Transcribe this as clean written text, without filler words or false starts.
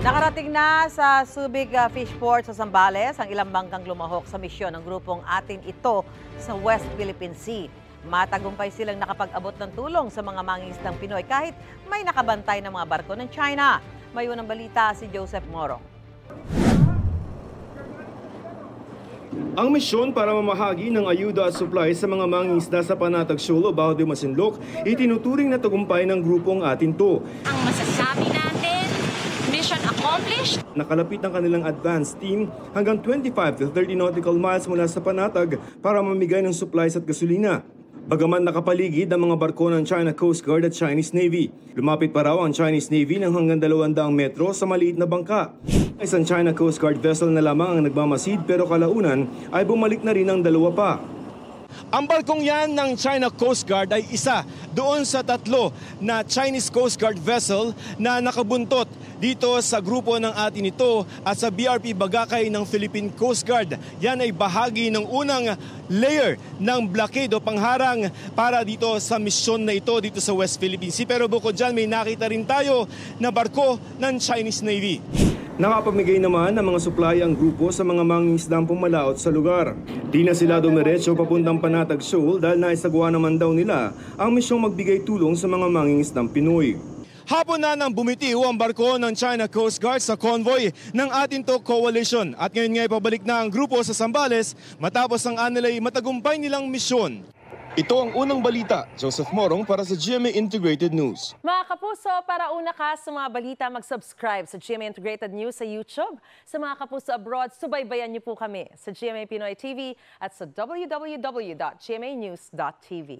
Nakarating na sa Subic Fishport sa Zambales ang ilang bangkang lumahok sa misyon ng grupong Atin Ito sa West Philippine Sea. Matagumpay silang nakapag-abot ng tulong sa mga mangingisdang Pinoy kahit may nakabantay ng mga barko ng China. May unang balita si Joseph Morong. Ang misyon para mamahagi ng ayuda at supply sa mga mangingisda sa Panatag Shoal o Bao de Masinloc, itinuturing na tagumpay ng grupong Atin To. Ang masasabi natin, mission accomplished. Nakalapit ang kanilang advance team hanggang 25 to 30 nautical miles mula sa Panatag para mamigay ng supplies at gasolina. Bagaman nakapaligid ang mga barko ng China Coast Guard at Chinese Navy, lumapit pa raw ang Chinese Navy ng hanggang 200 metro sa maliit na bangka. Isang China Coast Guard vessel na lamang ang nagmamasid pero kalaunan ay bumalik na rin ang dalawa pa. Ang barkong yan ng China Coast Guard ay isa doon sa 3 na Chinese Coast Guard vessel na nakabuntot dito sa grupo ng Atin Ito at sa BRP Bagakay ng Philippine Coast Guard. Yan ay bahagi ng unang layer ng blockade o pangharang para dito sa misyon na ito dito sa West Philippine Sea. Pero bukod dyan, may nakita rin tayo na barko ng Chinese Navy. Nakapamigay naman ng mga supply ang grupo sa mga mangingisdang pumalaot sa lugar. Di na sila dumiretso papuntang Panatag Shoal dahil naisagawa naman daw nila ang misyong magbigay tulong sa mga mangingisdang Pinoy. Hapon na nang bumitiw ang barko ng China Coast Guard sa convoy ng Atin To Coalition. At ngayon nga pabalik na ang grupo sa Zambales matapos ang anilay matagumpay nilang misyon. Ito ang unang balita. Joseph Morong para sa GMA Integrated News. Mga kapuso, para una ka sa mga balita, mag-subscribe sa GMA Integrated News sa YouTube. Sa mga kapuso abroad, subaybayan niyo po kami sa GMA Pinoy TV at sa www.gmanews.tv.